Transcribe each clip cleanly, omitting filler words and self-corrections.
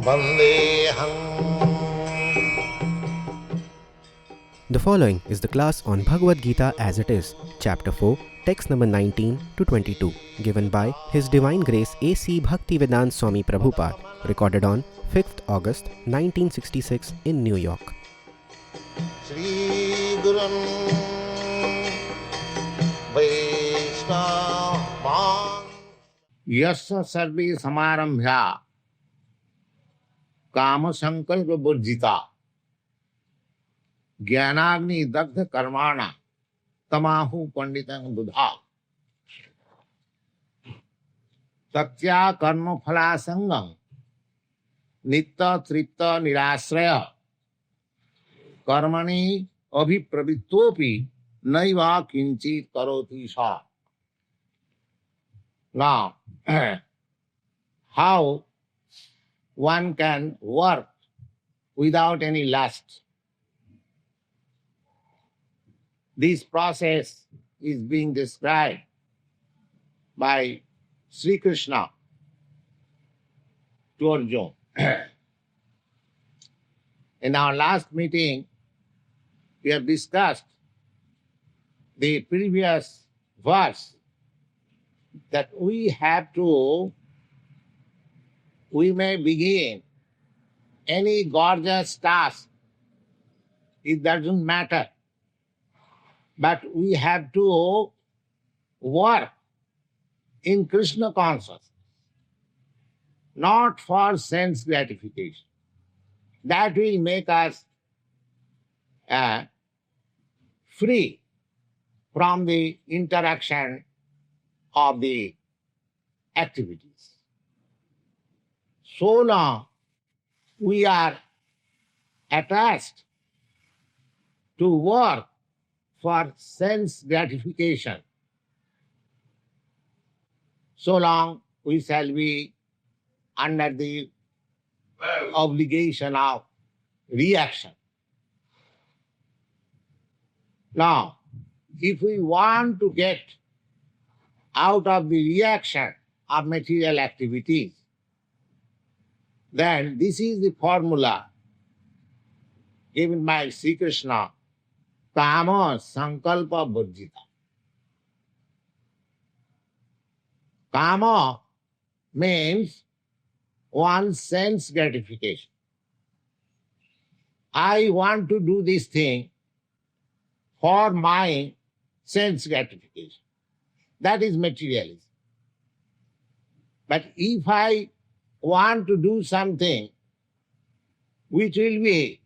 The following is the class on Bhagavad Gita as it is, Chapter 4, text number 19 to 22, given by His Divine Grace A.C. Bhaktivedanta Swami Prabhupada, recorded on 5th August 1966 in New York. Shri Gurun Vaishnava Yasya sarve samarambhya kama sankalpa burjita jnanagni dagdha karmana tamahu panditang buddha tatya karma phala sangam nitta tripta nirasraya karmani abhipravittopi naiva kinchit karoti sa. Now, how one can work without any lust? This process is being described by Sri Krishna to Arjuna. In our last meeting, we have discussed the previous verse that we may begin any gorgeous task, it doesn't matter. But we have to work in Krishna consciousness, not for sense gratification. That will make us free from the interaction of the activities. So long we are attached to work for sense gratification, so long we shall be under the obligation of reaction. Now, if we want to get out of the reaction of material activities, then this is the formula given by Sri Krishna, Kama Sankalpa Burjita. Kama means one's sense gratification. I want to do this thing for my sense gratification. That is materialism. But if I want to do something which will be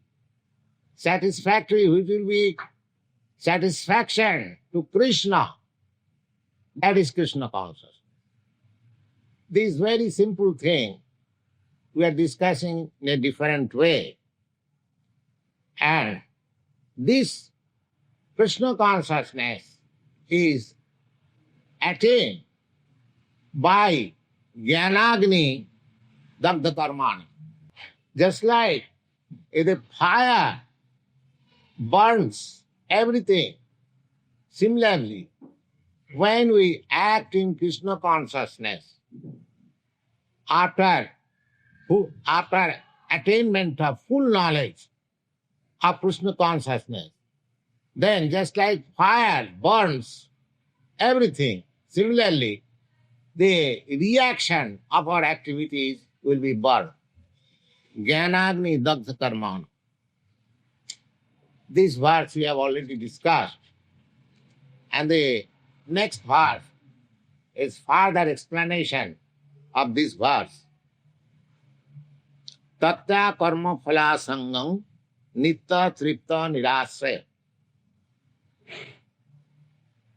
satisfactory, which will be satisfaction to Krishna, that is Krishna consciousness. This very simple thing we are discussing in a different way. And this Krishna consciousness is attained by Jnanagni Dagdha Karmani. Just like if the fire burns everything, similarly, when we act in Krishna consciousness, after attainment of full knowledge of Krishna consciousness, then just like fire burns everything, similarly, the reaction of our activities will be burned. Jnanagni Dagdha Karmana. This verse we have already discussed. And the next verse is further explanation of this verse. Tatya karma phala sangam nitta tripta nirasraya.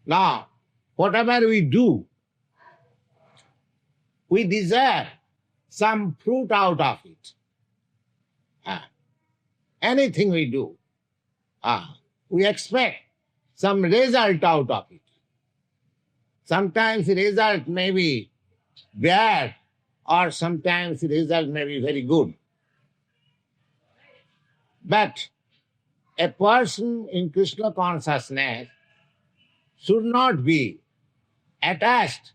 Now, whatever we do, we desire some fruit out of it. Anything we do, we expect some result out of it. Sometimes the result may be bad, or sometimes the result may be very good. But a person in Krishna consciousness should not be attached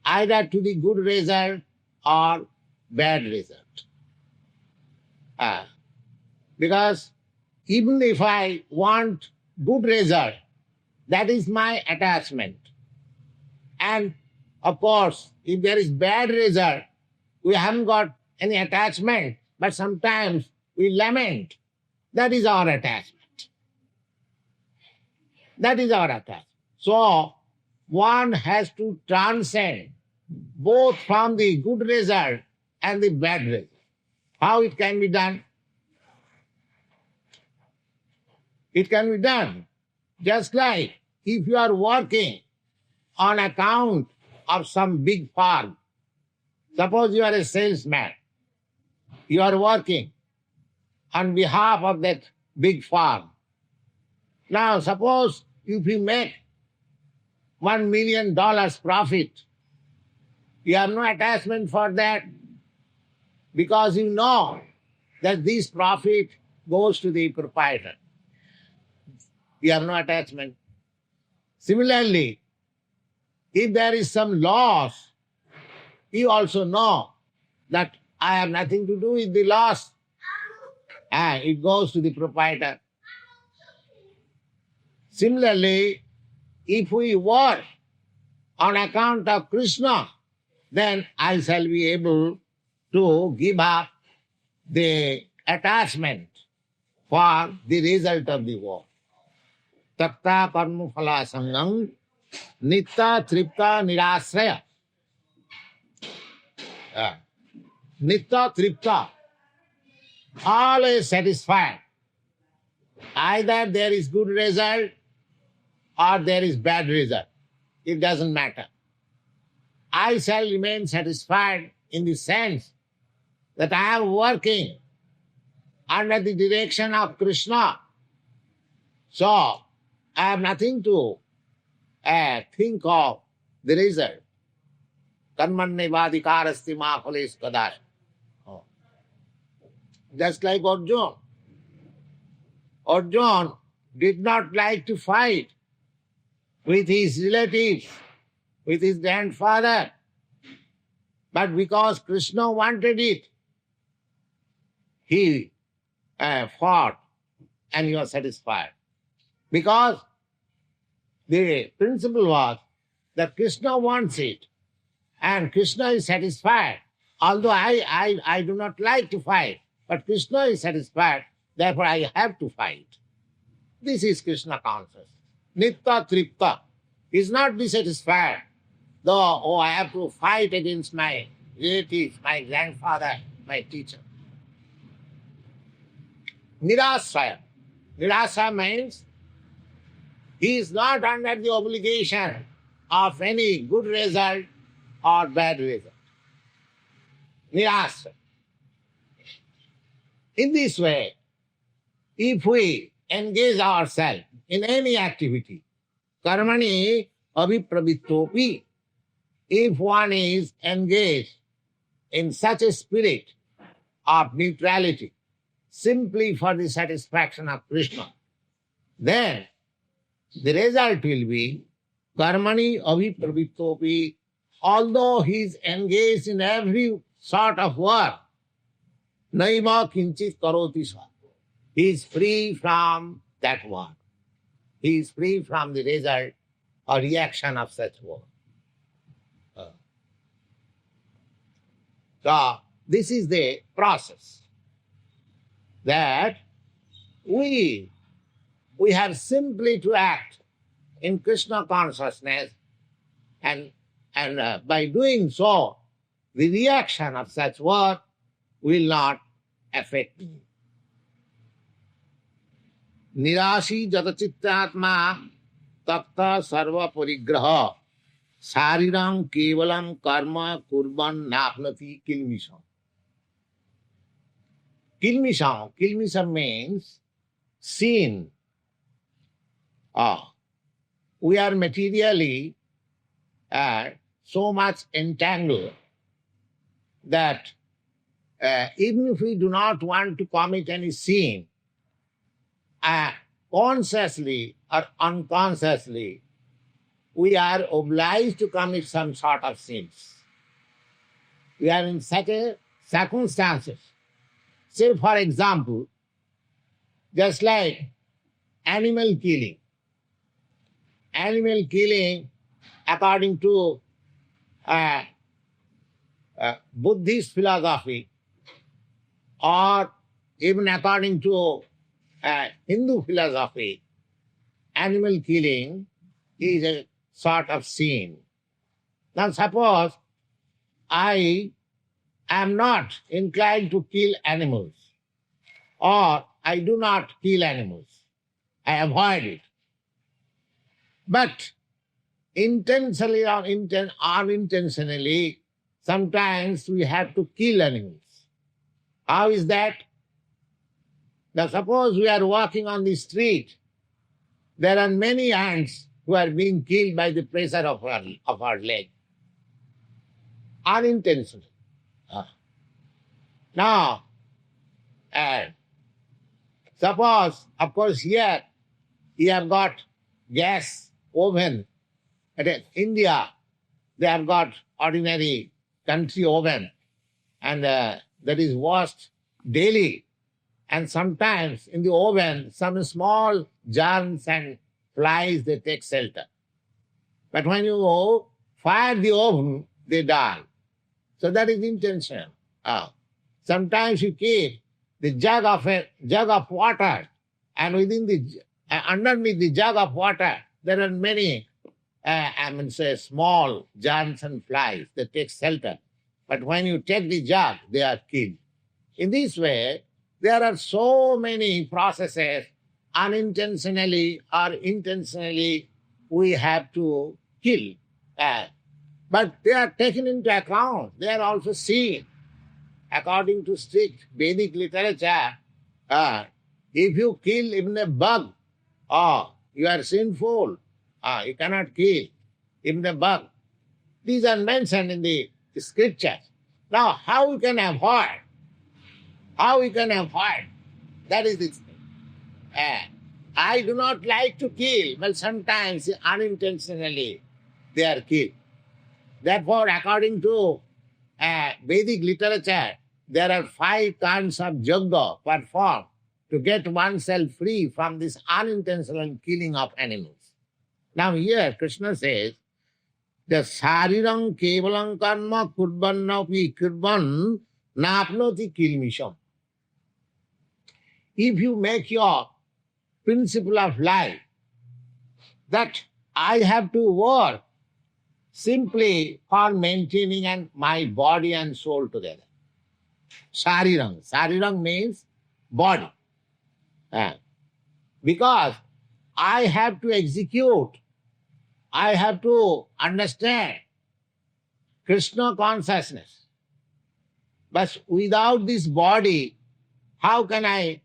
either to the good result or bad result. Uh, because even if I want good result, that is my attachment. And of course, if there is bad result, we haven't got any attachment, but sometimes we lament. That is our attachment. That is our attachment. So, one has to transcend both from the good result and the bad result. How it can be done? It can be done just like if you are working on account of some big farm. Suppose you are a salesman. You are working on behalf of that big farm. Now, suppose if you make $1 million profit, you have no attachment for that because you know that this profit goes to the proprietor. You have no attachment. Similarly, if there is some loss, you also know that I have nothing to do with the loss. And it goes to the proprietor. Similarly, if we work on account of Krishna, then I shall be able to give up the attachment for the result of the work. Takta karma phala sangam nitta tripta nirasraya. Nitta tripta, always satisfied. Either there is good result or there is bad result. It doesn't matter. I shall remain satisfied in the sense that I am working under the direction of Krishna. So, I have nothing to think of the result. Karmannevadhikarasti ma phales kadaya. Just like Arjuna. Arjuna did not like to fight with his relatives, with his grandfather. But because Krishna wanted it, he fought and he was satisfied. Because the principle was that Krishna wants it and Krishna is satisfied. Although I do not like to fight, but Krishna is satisfied, therefore I have to fight. This is Krishna consciousness. Nitta tripta is not dissatisfied. Though, I have to fight against my relatives, my grandfather, my teacher. Nirasraya. Nirasraya means he is not under the obligation of any good result or bad result. Nirasraya. In this way, if we engage ourselves in any activity, karmani abhipravittopi, if one is engaged in such a spirit of neutrality, simply for the satisfaction of Krishna, then the result will be karmani abhipravittopi, although he is engaged in every sort of work, naiva kinchit karoti sa. He is free from that work. He is free from the result or reaction of such work. So, this is the process that we have simply to act in Krishna consciousness, and by doing so, the reaction of such work will not affect me. Nirashi jatachittatma takta sarva parigraha Sarirang kevalam karma kurban napnati kilmisham. Kilmisham. Kilmisham means sin. We are materially so much entangled that even if we do not want to commit any sin, consciously or unconsciously, we are obliged to commit some sort of sins. We are in such a circumstances Say for example, just like animal killing. Animal killing, according to Buddhist philosophy, or even according to Hindu philosophy, animal killing is a sort of sin. Now suppose I am not inclined to kill animals, or I do not kill animals, I avoid it. But intentionally or unintentionally, sometimes we have to kill animals. How is that? Now suppose we are walking on the street, there are many ants who are being killed by the pressure of our leg. Unintentionally. Now, suppose, of course, here you have got gas oven. In India, they have got ordinary country oven, and that is washed daily. And sometimes in the oven, some small germs and flies, they take shelter. But when you fire the oven, they die. So that is intention. Sometimes you keep the jug of water, and underneath the jug of water, there are many, small germs and flies. They take shelter. But when you take the jug, they are killed. In this way, there are so many processes, unintentionally or intentionally, we have to kill. But they are taken into account. They are also seen. According to strict Vedic literature, if you kill even a bug, you are sinful. You cannot kill even a bug. These are mentioned in the scriptures. Now, how we can avoid? How we can avoid? That is the thing. I do not like to kill, but sometimes unintentionally they are killed. Therefore, according to Vedic literature, there are 5 kinds of yoga performed to get oneself free from this unintentional killing of animals. Now here Krishna says, the sarirang kevalang karma kurbannapi kurban napnoti kilmisham. If you make your principle of life that I have to work simply for maintaining my body and soul together. Sarirang. Sarirang means body. Because I have to execute, I have to understand Krishna consciousness. But without this body, how can I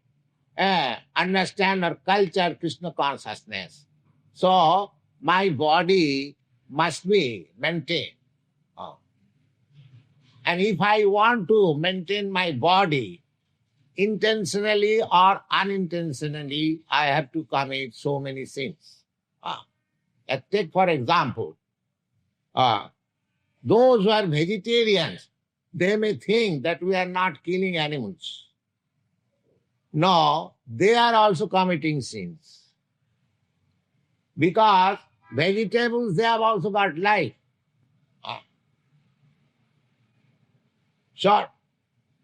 understand or culture Krishna consciousness? So, my body must be maintained. And if I want to maintain my body, intentionally or unintentionally, I have to commit so many sins. Take for example, those who are vegetarians, they may think that we are not killing animals. No, they are also committing sins. Because vegetables, they have also got life. So,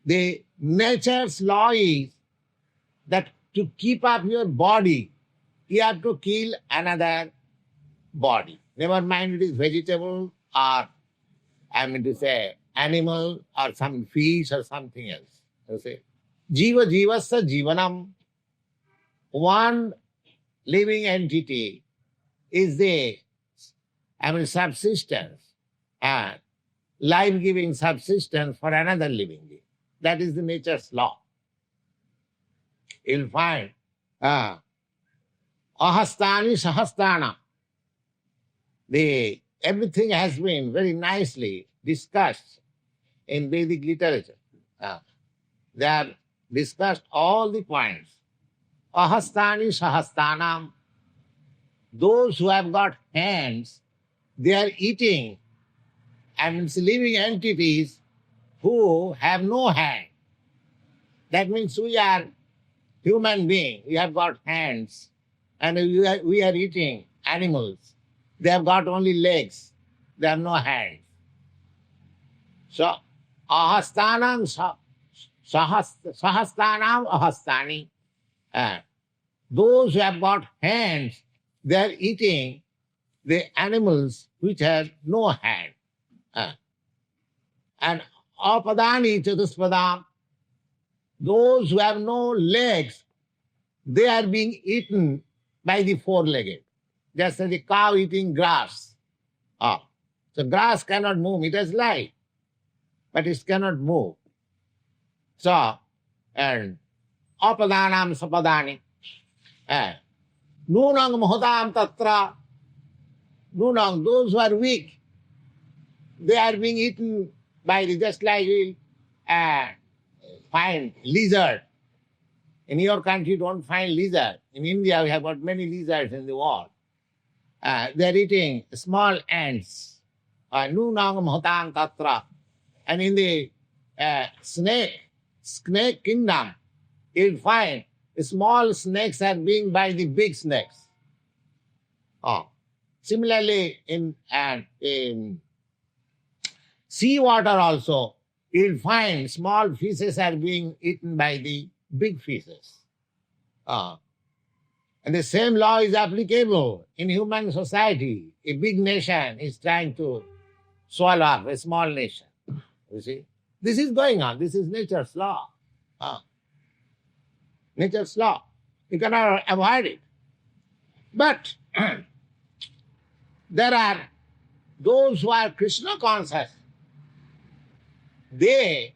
the nature's law is that to keep up your body, you have to kill another body. Never mind it is vegetable or, animal or some fish or something else. You say, Jiva jivasya jivanam. One living entity is the subsistence, life-giving subsistence for another living being. That is the nature's law. You'll find ahastani sahastana. Everything has been very nicely discussed in Vedic literature. They have discussed all the points. Ahastani sahastanam. Those who have got hands, they are eating living entities who have no hand. That means we are human beings. We have got hands, and we are eating animals. They have got only legs. They have no hands. So, ahastanam sahastanam ahastani. Those who have got hands, they are eating the animals which have no hand. And apadani chatuspadam, those who have no legs, they are being eaten by the four-legged. Just as the cow eating grass. So grass cannot move. It has life, but it cannot move. So, and apadanam sapadani. Nunang mohodam tatra. Nunang, those who are weak, they are being eaten by the, just like we find lizard. In your country, you don't find lizard. In India, we have got many lizards in the world. They are eating small ants. Nunang mohodam tatra. And in the snake kingdom, you'll find small snakes are being by the big snakes. Similarly, in seawater also, you'll find small fishes are being eaten by the big fishes. And the same law is applicable in human society. A big nation is trying to swallow up a small nation. You see? This is going on. This is nature's law. Nature's law. You cannot avoid it. But there are those who are Krishna conscious. It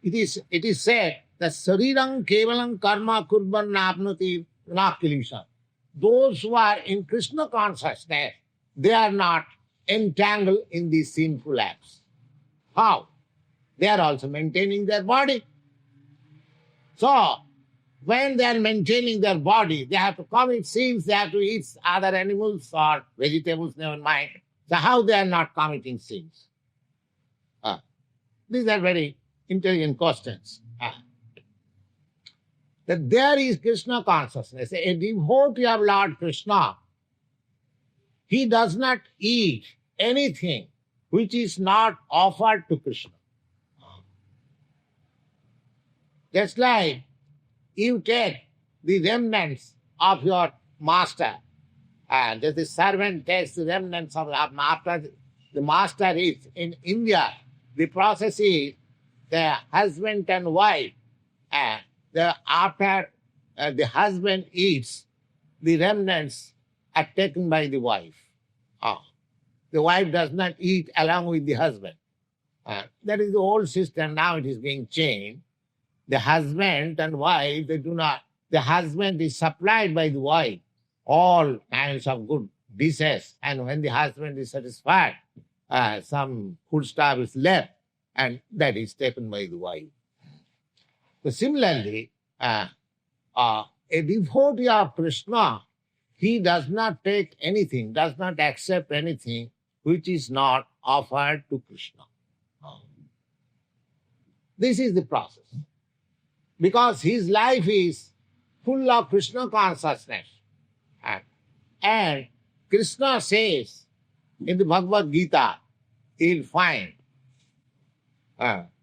is said that Sarirang Kevalam Karma Kurban Napnati Nakilisha. Those who are in Krishna consciousness, they are not entangled in these sinful acts. How? They are also maintaining their body. So, when they are maintaining their body, they have to commit sins, they have to eat other animals or vegetables, never mind. So how they are not committing sins? These are very intelligent questions. That there is Krishna consciousness. A devotee of Lord Krishna, he does not eat anything which is not offered to Krishna. Just like you take the remnants of your master, and the servant takes the remnants of after the master eats. In India, the process is the husband and wife, and after the husband eats, the remnants are taken by the wife. The wife does not eat along with the husband. That is the old system. Now it is being changed. The husband and wife, they do not. The husband is supplied by the wife all kinds of good dishes, and when the husband is satisfied, some food stuff is left, and that is taken by the wife. So similarly, a devotee of Krishna, he does not take anything, does not accept anything which is not offered to Krishna. This is the process. Because his life is full of Krishna consciousness. And Krishna says in the Bhagavad Gita, you'll find,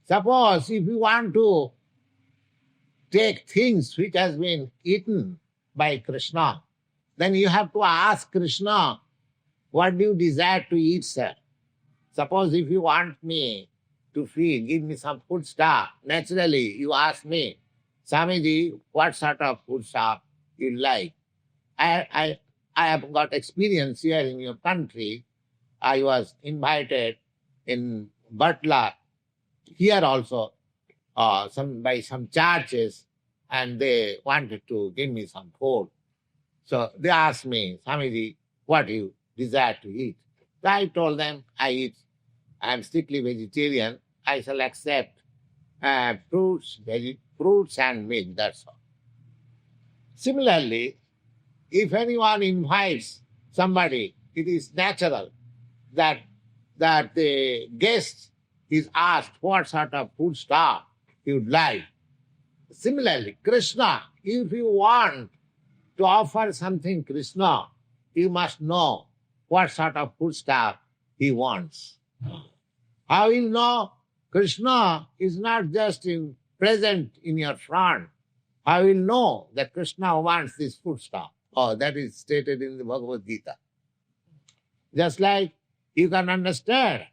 suppose if you want to take things which has been eaten by Krishna, then you have to ask Krishna, what do you desire to eat, sir? Suppose if you want me to feed, give me some food stuff, naturally you ask me, Swamiji, what sort of food stuff you like? I have got experience here in your country. I was invited in Butler, here also, by some churches, and they wanted to give me some food. So they asked me, Swamiji, what do you desire to eat? So I told them, I am strictly vegetarian. I shall accept fruits and milk, that's all. Similarly, if anyone invites somebody, it is natural that the guest is asked what sort of food stuff he would like. Similarly, Krishna, if you want to offer something Krishna, you must know what sort of food stuff he wants. How you know Krishna is not just present in your front? How will know that Krishna wants this food stuff? Oh, that is stated in the Bhagavad Gita. Just like you can understand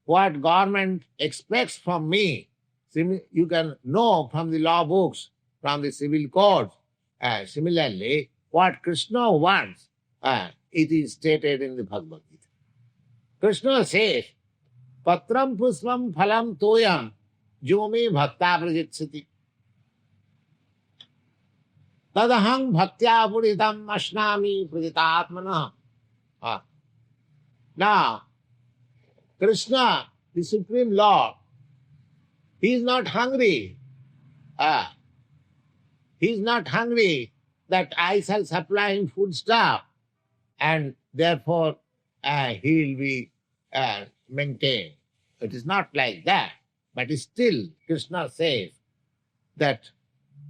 what government expects from me, you can know from the law books, from the civil codes. Similarly, what Krishna wants, it is stated in the Bhagavad Gita. Krishna says, Patram puspam phalam toyam jomi bhakta prajitsati. Tadahang bhaktya puridam ashnami prajitatmana. Now, Krishna, the Supreme Lord, he is not hungry. He is not hungry that I shall supply him food stuff and therefore he will be maintained. It is not like that. But still, Krishna says that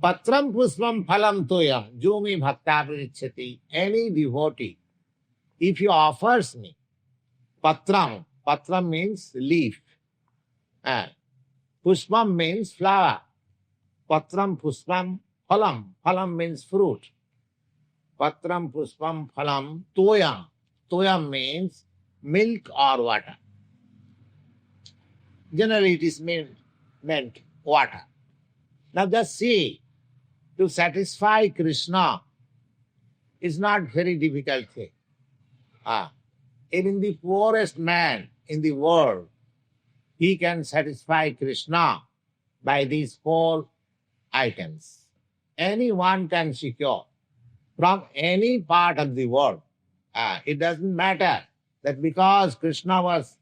Patram puspam phalam toyam jumi bhakta prajitsati. Any devotee, if he offers me patram, patram means leaf, puspam means flower, patram puspam phalam, phalam means fruit. Patram puspam phalam toyam, toyam means milk or water. Generally it is meant water. Now just see, to satisfy Krishna is not very difficult thing. Even the poorest man in the world, he can satisfy Krishna by these 4 items. Anyone can secure from any part of the world. It doesn't matter that because Krishna was,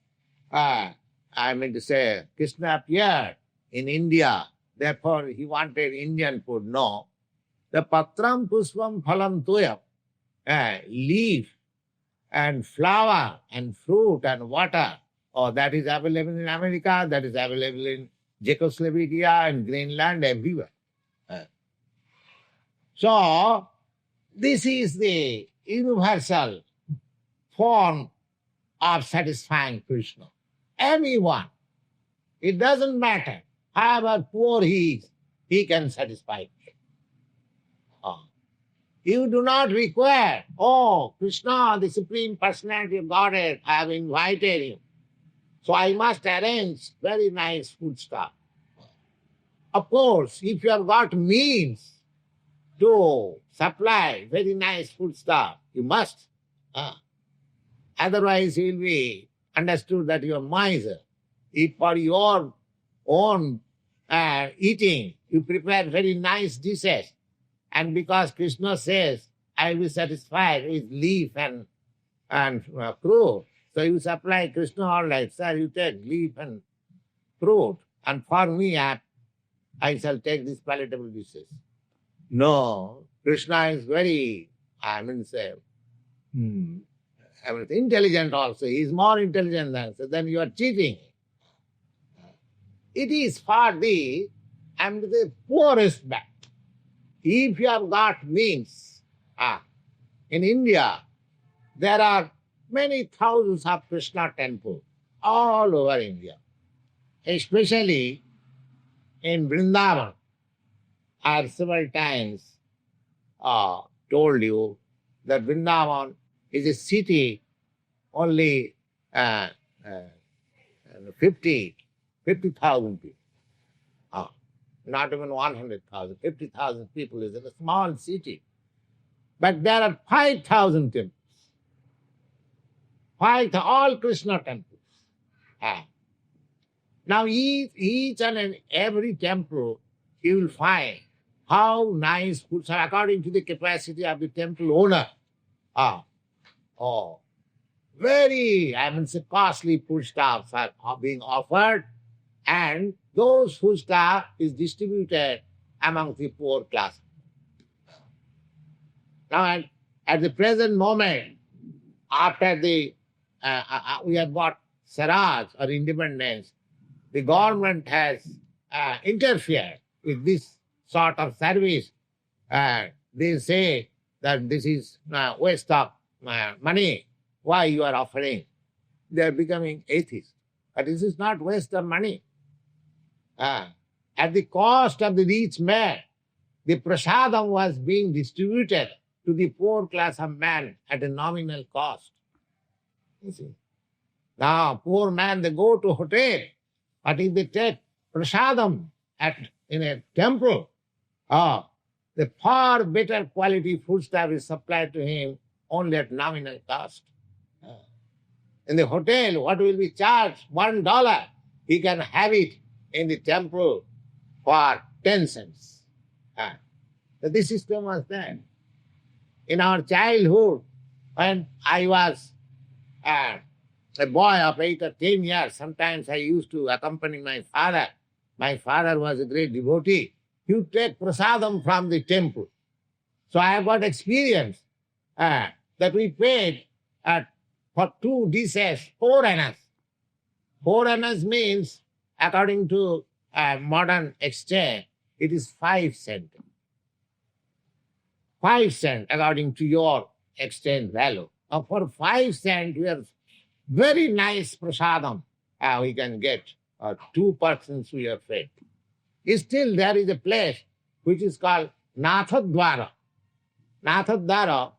Krishna appeared in India, therefore he wanted Indian food. No. The patram puspam phalam toyam, leaf and flower and fruit and water, that is available in America, that is available in Czechoslovakia and Greenland, everywhere. So, this is the universal form of satisfying Krishna. Anyone, it doesn't matter, however poor he is, he can satisfy. You do not require, Krishna, the Supreme Personality of Godhead, I have invited him, so I must arrange very nice food stuff. Of course, if you have got means to supply very nice food stuff, you must. Otherwise, it will be understood that you are miser. If for your own eating, you prepare very nice dishes, and because Krishna says, I will satisfy with leaf and fruit, so you supply Krishna all right, sir, you take leaf and fruit, and for me, I shall take these palatable dishes. No, Krishna is very, intelligent also. He is more intelligent than, so then you are cheating. It is for the poorest man. If you have got means, in India, there are many thousands of Krishna temples all over India, especially in Vrindavan. I have several times told you that Vrindavan is a city only 50,000 people. Not even 100,000, 50,000 people is in a small city. But there are 5,000 temples. All Krishna temples. Now each and every temple you will find how nice foods are according to the capacity of the temple owner. Very, costly foodstuffs are being offered, and those foodstuff is distributed among the poor class. Now, at the present moment, after we have got Swaraj or independence, the government has interfered with this sort of service, they say that this is waste of money. Why you are offering? They are becoming atheists. But this is not waste of money. At the cost of the rich man, the prasadam was being distributed to the poor class of man at a nominal cost. You see. Now, poor man, they go to hotel, but if they take prasadam in a temple, the far better quality foodstuff is supplied to him only at nominal cost. In the hotel, what will be charged? $1. He can have it in the temple for 10 cents. So this system was there. In our childhood, when I was a boy of 8 or 10 years, sometimes I used to accompany my father. My father was a great devotee. He would take prasadam from the temple. So I have got experience that we paid for 2 dishes, 4 annas. 4 annas means, according to modern exchange, it is 5 cents. 5 cents according to your exchange value. Now for 5 cents, we are very nice prasadam we can get. 2 persons we are fed. Still there is a place which is called Nathadwara. Nathadwara,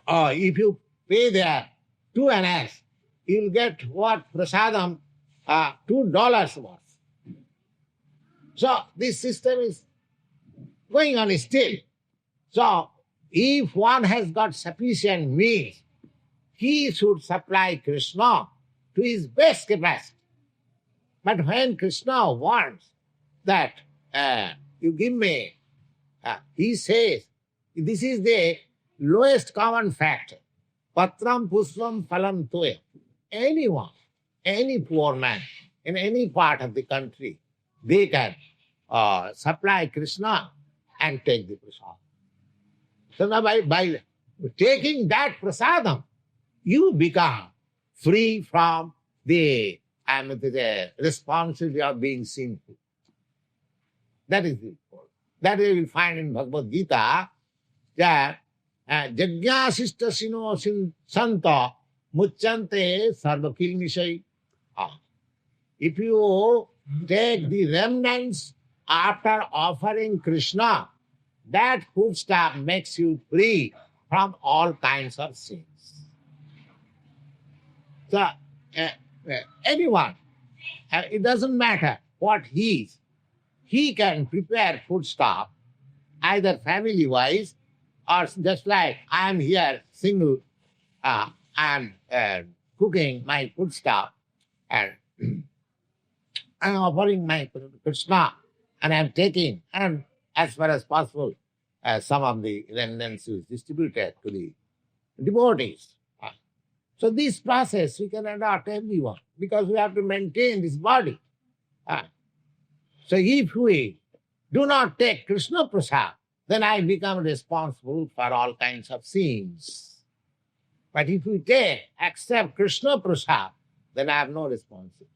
if you pay there 2 annas, you will get what prasadam, $2 worth. So this system is going on still. So if one has got sufficient means, he should supply Krishna to his best capacity. But when Krishna wants that you give me, he says, this is the lowest common factor. Patram pushpam phalam toya. Anyone, any poor man in any part of the country, they can supply Krishna and take the prasadam. So now by taking that prasadam, you become free from the responsibility of being sinful. That is it. That we will find in Bhagavad Gita that Jagyasishta sino santa muchante sarvakilmishai. If you take the remnants after offering Krishna, that foodstuff makes you free from all kinds of sins. So, anyone, it doesn't matter what he is, he can prepare foodstuff, either family-wise or just like I am here single, I am cooking my foodstuff and I am offering my Krishna and I am taking, and as far as possible, some of the remnants is distributed to the devotees. So this process we can adopt everyone because we have to maintain this body. So if we do not take Krishna Prasad, then I become responsible for all kinds of sins. But if we accept Krishna Prasad, then I have no responsibility.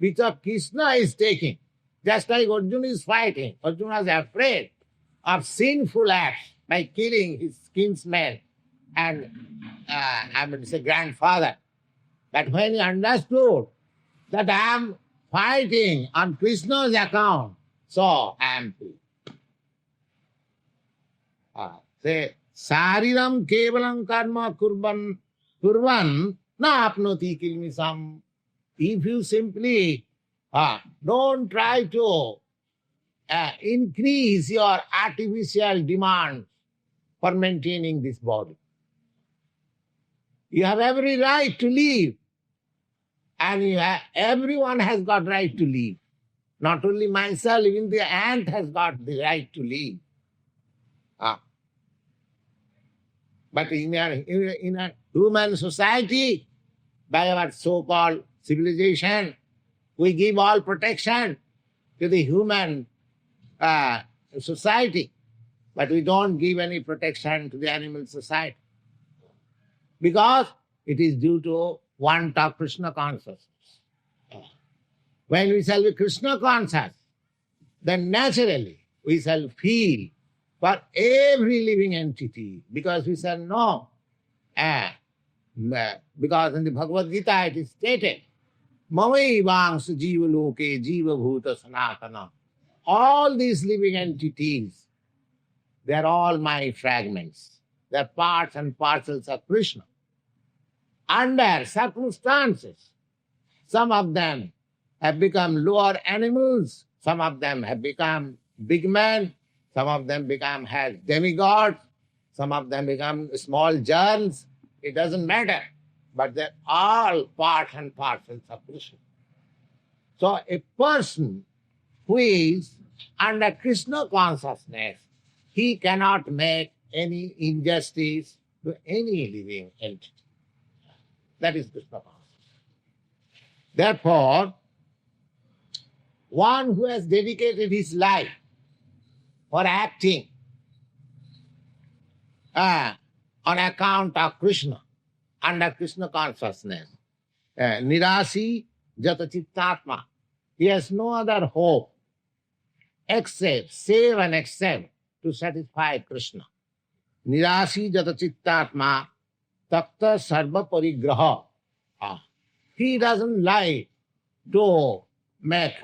Because Krishna is taking, just like Arjuna is fighting. Arjuna is afraid of sinful acts by killing his kinsman and grandfather. But when he understood that I am fighting on Krishna's account, so I am free. Say, Sariram kevalam karma kurvan na apnoti kilmisam. If you simply don't try to increase your artificial demand for maintaining this body. You have every right to live. And everyone has got right to live. Not only myself, even the ant has got the right to live. But in a human society, by our so-called civilization, we give all protection to the human society, but we don't give any protection to the animal society. Because it is due to want of Krishna consciousness. When we shall be Krishna conscious, then naturally we shall feel for every living entity, because we shall know. Because in the Bhagavad Gita it is stated, Mamaivansh jiva loke jiva bhuta sanatana. All these living entities, they are all my fragments. They are parts and parcels of Krishna. Under circumstances, some of them have become lower animals, some of them have become big men, some of them become as demigods, some of them become small germs. It doesn't matter. But they're all part and parcels of Krishna. So a person who is under Krishna consciousness, he cannot make any injustice to any living entity. That is Krishna consciousness. Therefore, one who has dedicated his life for acting on account of Krishna, under Krishna consciousness, nirasi jata chittatma, he has no other hope except, save and except to satisfy Krishna. Nirasi jata chittatma takta sarva parigraha. He doesn't like to make,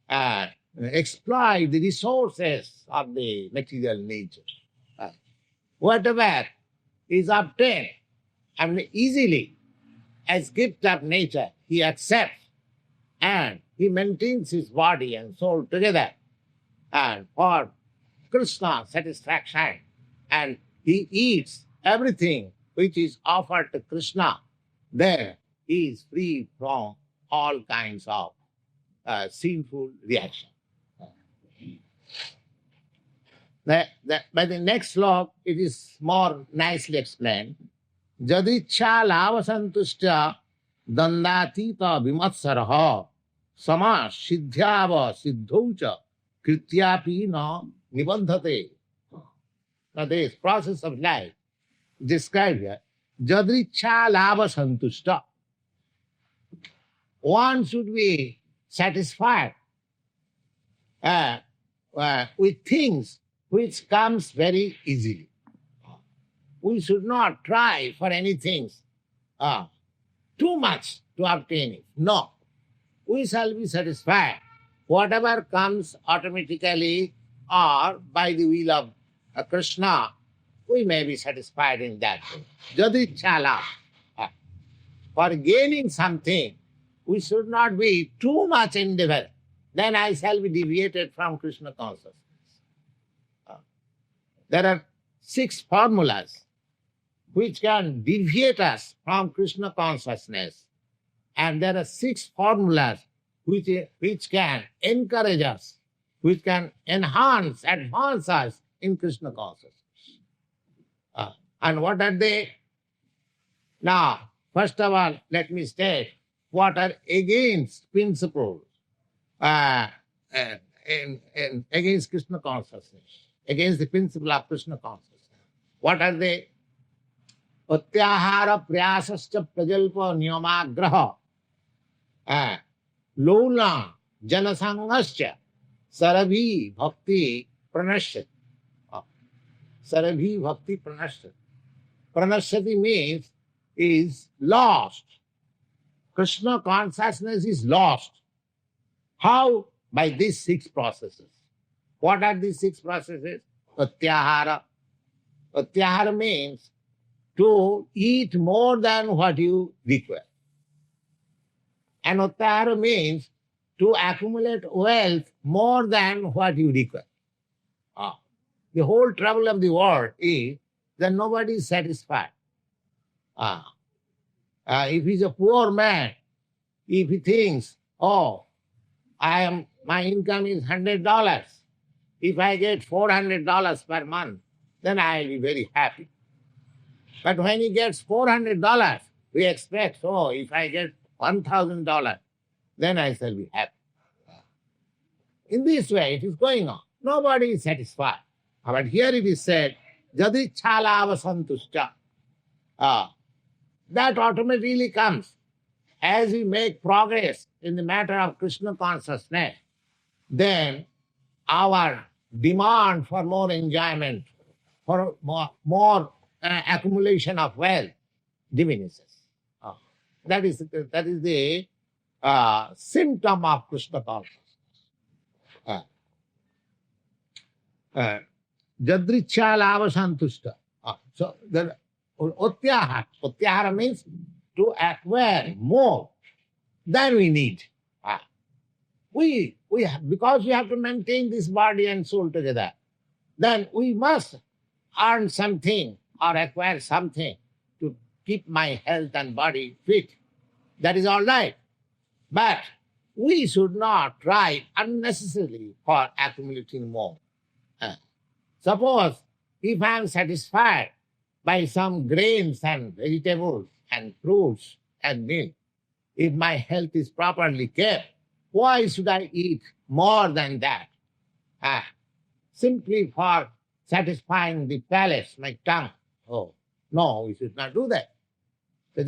exploit the resources of the material nature. Whatever is obtained and easily as gift of nature, he accepts and he maintains his body and soul together and for Krishna satisfaction, and he eats everything which is offered to Krishna. There he is free from all kinds of sinful reaction. By the next slok, it is more nicely explained. Jadicha lava santushya dandatita vimatsaraha sama siddhyava siddhaucha krityapi na nibandhate. Now this process of life described here. Jadicha lava santushya. One should be satisfied with things which comes very easily. We should not try for anything too much to obtain it. No. We shall be satisfied. Whatever comes automatically or by the will of Krishna, we may be satisfied in that way. Jadi chala. For gaining something, we should not be too much endeavor. Then I shall be deviated from Krishna consciousness. There are 6 formulas which can deviate us from Krishna consciousness. And there are 6 formulas which can encourage us, which can advance us in Krishna consciousness. And what are they? Now, first of all, let me state what are against principles against Krishna consciousness, against the principle of Krishna consciousness. What are they? Atyahara priyasascha prajalpa niyamagraha lola janasangascha sarabhi bhakti pranashyati. Sarabhi bhakti pranashyati. Pranashyati means is lost. Krishna consciousness is lost. How? By these 6 processes. What are these 6 processes? Atyahara. Atyahara means to eat more than what you require. And atyahara means to accumulate wealth more than what you require. The whole trouble of the world is that nobody is satisfied. If he's a poor man, if he thinks, oh, my income is $100. If I get $400 per month, then I will be very happy. But when he gets $400, we expect, oh, if I get $1,000, then I shall be happy. In this way, it is going on. Nobody is satisfied. But here it is said, Jadi chalava santushya. That automatically comes. As we make progress in the matter of Krishna consciousness, then our demand for more enjoyment, for more accumulation of wealth diminishes. That is the symptom of Krishna consciousness. Jadricha lava santushta. So the Utyahara means to acquire more than we need. Because we have to maintain this body and soul together, then we must earn something or acquire something to keep my health and body fit. That is all right. But we should not try unnecessarily for accumulating more. Suppose if I am satisfied by some grains and vegetables and fruits and milk, if my health is properly kept, why should I eat more than that? Simply for satisfying the palate, my tongue. Oh, no, we should not do that. So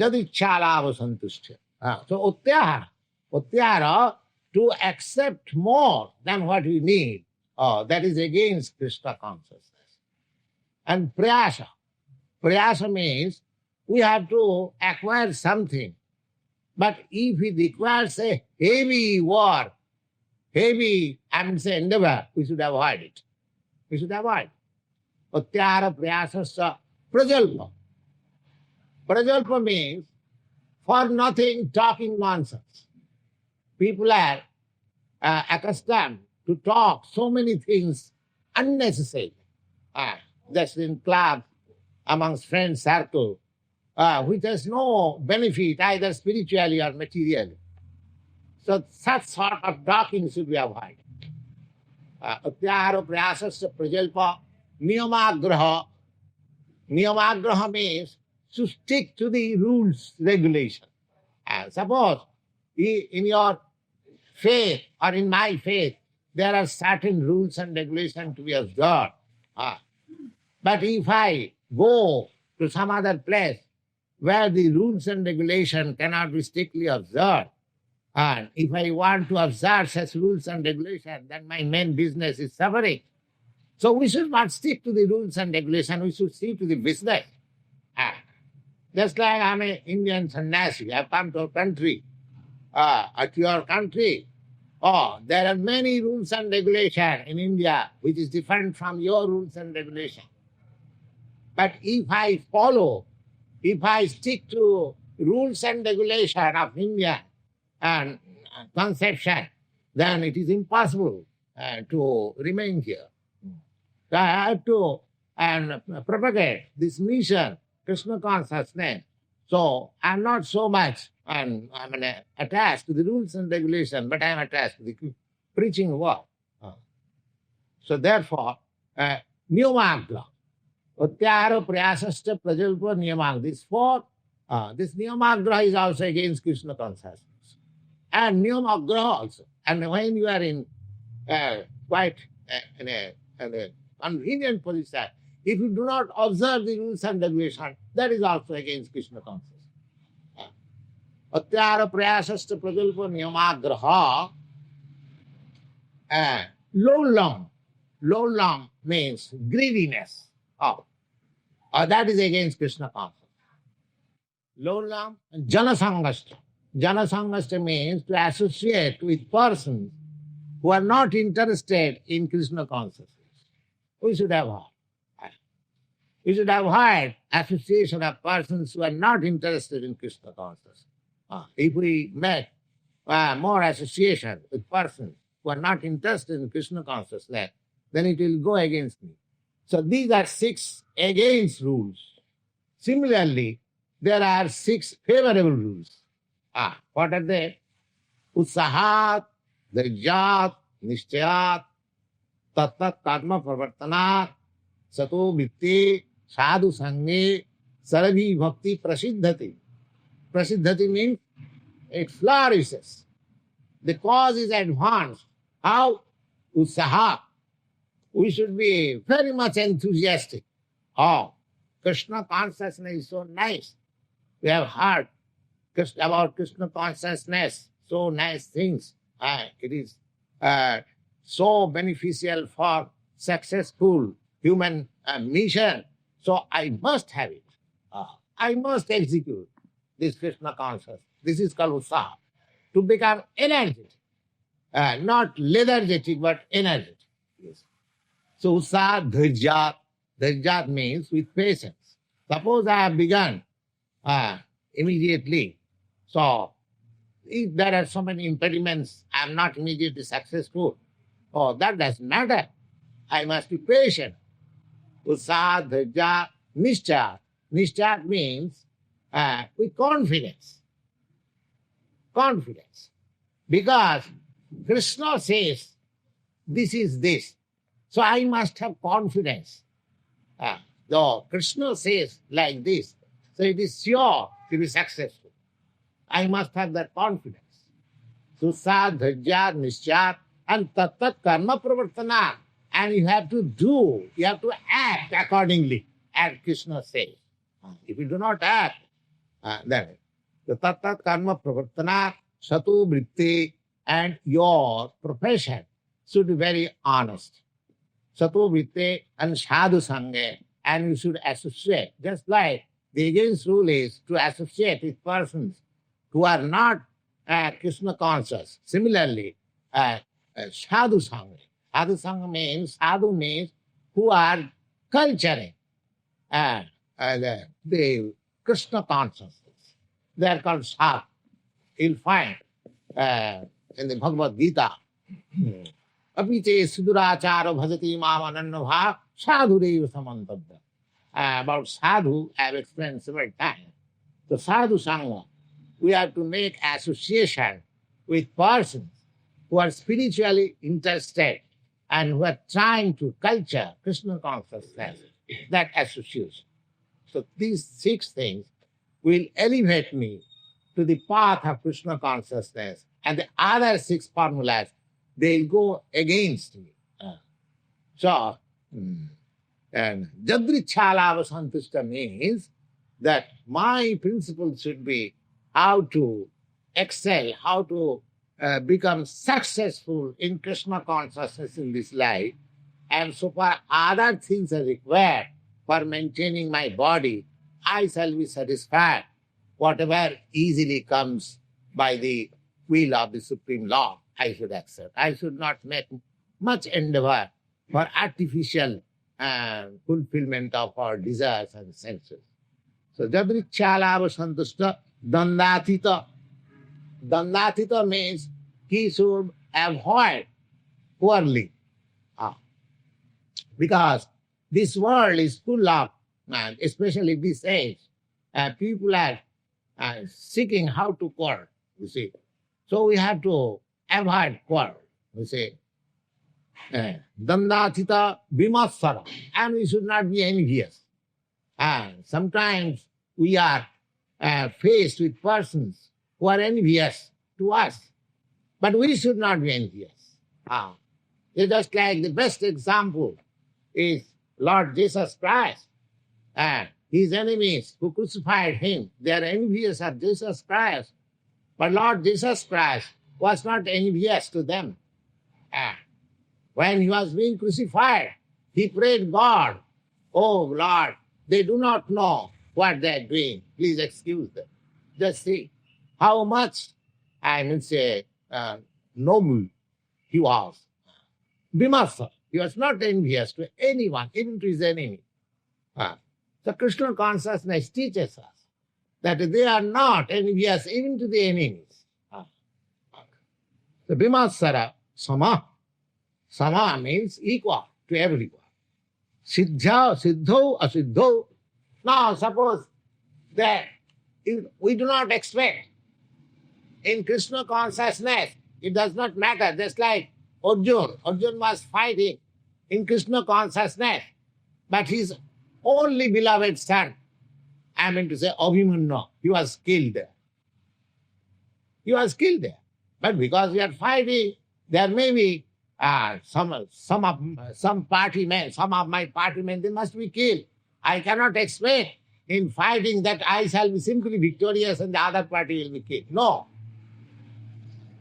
Utyahara, to accept more than what we need, that is against Krishna consciousness. And prayasa. Prayasa means we have to acquire something. But if it requires a heavy work, heavy, endeavor, we should avoid it. We should avoid. Utyahara prayasasya prajalpa. Prajalpa means for nothing talking nonsense. People are accustomed to talk so many things unnecessary. Just in club, amongst friends circle, which has no benefit either spiritually or materially. So such sort of talking should be avoided. Utyahara prayasasya prajalpa niyamagraha. Niyamagraha means to stick to the rules, regulation. Suppose in your faith or in my faith, there are certain rules and regulations to be observed. But if I go to some other place where the rules and regulations cannot be strictly observed, and if I want to observe such rules and regulations, then my main business is suffering. So we should not stick to the rules and regulations, we should stick to the business. Just like I'm an Indian sannyasi, I've come to a country, at your country. There are many rules and regulations in India which is different from your rules and regulations. But if I stick to rules and regulations of India and conception, then it is impossible to remain here. So I have to propagate this mission, Krishna consciousness. So I'm not so much attached to the rules and regulations, but I'm attached to the preaching work. So therefore, niyamagra. Utyahara prayasasya prajalpa niyamagra. This niyamagra is also against Krishna consciousness. And niyamagra also. And when you are in quite in a convenient position, if you do not observe the rules and regulations, that is also against Krishna consciousness. Utyahara prayasasya prajalpa niyamagraha. Lolam means greediness. That is against Krishna consciousness. Lolam and janasangasta. Janasangasta means to associate with persons who are not interested in Krishna consciousness. We should avoid. We should avoid association of persons who are not interested in Krishna consciousness. If we make more association with persons who are not interested in Krishna consciousness, then it will go against me. So these are 6 against rules. Similarly, there are 6 favorable rules. What are they? Utsahat, Drijat, Nishchayat, Tattat Karma Pravartanat, Sato Vitti, Sadhu Sange, Sarabhi Bhakti Prasiddhati. Prasiddhati means it flourishes. The cause is advanced. How? Utsaha. We should be very much enthusiastic. Krishna consciousness is so nice. We have heard about Krishna consciousness, so nice things. It is so beneficial for successful human mission, so I must have it. I must execute this Krishna consciousness. This is called Utsaha, to become energetic. Not lethargic, but energetic. Yes. So Utsaha Dhairjat. Dhairjat means with patience. Suppose I have begun immediately. So if there are so many impediments, I am not immediately successful. Oh, that doesn't matter. I must be patient. Utsaha Dhairjat Nishcha. Nishcha means with confidence. Confidence. Because Krishna says, this is this. So I must have confidence. Though Krishna says like this, so it is sure to be successful. I must have that confidence. Susad, Dhajjat, Nischat, and Tattat Karma Pravartana. And you have to do, you have to act accordingly, as Krishna says. If you do not act, then the Tattat Karma Pravartana, Satu Vritti, and your profession should be very honest. Satu Vritti and Sadhu Sangha, and you should associate. Just like the against rule is to associate with persons who are not Krishna conscious. Similarly, Sadhu Sangha. Sadhu means who are culturing the Krishna consciousness. They are called sadhu. You'll find in the Bhagavad Gita, Apiche Sudurachara Bhajati Mam Anannabha Sadhurev Samantabha. About sadhu, I have explained several times. The sadhu sangha, we have to make association with persons who are spiritually interested and who are trying to culture Krishna consciousness, that association. So these 6 things will elevate me to the path of Krishna consciousness, and the other 6 formulas, they'll go against me. So, and Jadrichhalava Santushta means that my principle should be how to excel, how to become successful in Krishna consciousness in this life, and so far other things are required for maintaining my body, I shall be satisfied. Whatever easily comes by the will of the Supreme Lord, I should accept. I should not make much endeavor for artificial fulfillment of our desires and senses. So, Jadrichalava Santushta Dandatita. Dandatita means he should avoid quarreling. Because this world is full of, especially this age, people are seeking how to quarrel, you see. So we have to avoid quarrel, you see. Dandatita Vimatsara, and we should not be envious. Sometimes we are faced with persons who are envious to us, but we should not be envious. It's just like the best example is Lord Jesus Christ. His enemies who crucified him, they are envious of Jesus Christ. But Lord Jesus Christ was not envious to them. When he was being crucified, he prayed God, oh Lord, they do not know what they are doing. Please excuse them. Just see how much, noble he was. Vimasa, he was not envious to anyone, even to his enemy. So Krishna consciousness teaches us that they are not envious even to the enemies. The Vimasara, Sama. Sama means equal to everyone. Siddha, Siddho, Asiddho. Now suppose that we do not expect in Krishna consciousness, it does not matter. Just like Arjuna was fighting in Krishna consciousness, but his only beloved son, Abhimanyu, he was killed there. He was killed there. But because we are fighting, there may be some party men, some of my party men, they must be killed. I cannot expect in fighting that I shall be simply victorious and the other party will be killed. No.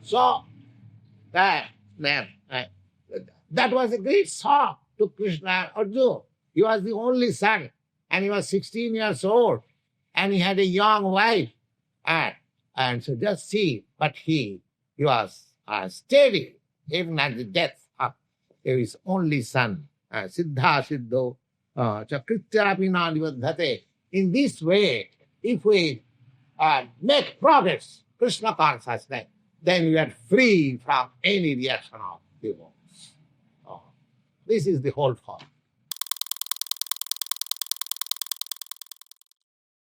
So, that was a great shock to Krishna Arjuna. He was the only son, and he was 16 years old, and he had a young wife. And so just see, but he was steady even at the death of his only son. Siddha Siddho Chakrityapi Nandivadhate. In this way, if we make progress, Krishna consciousness, then we are free from any reaction of the world. This is the whole thought.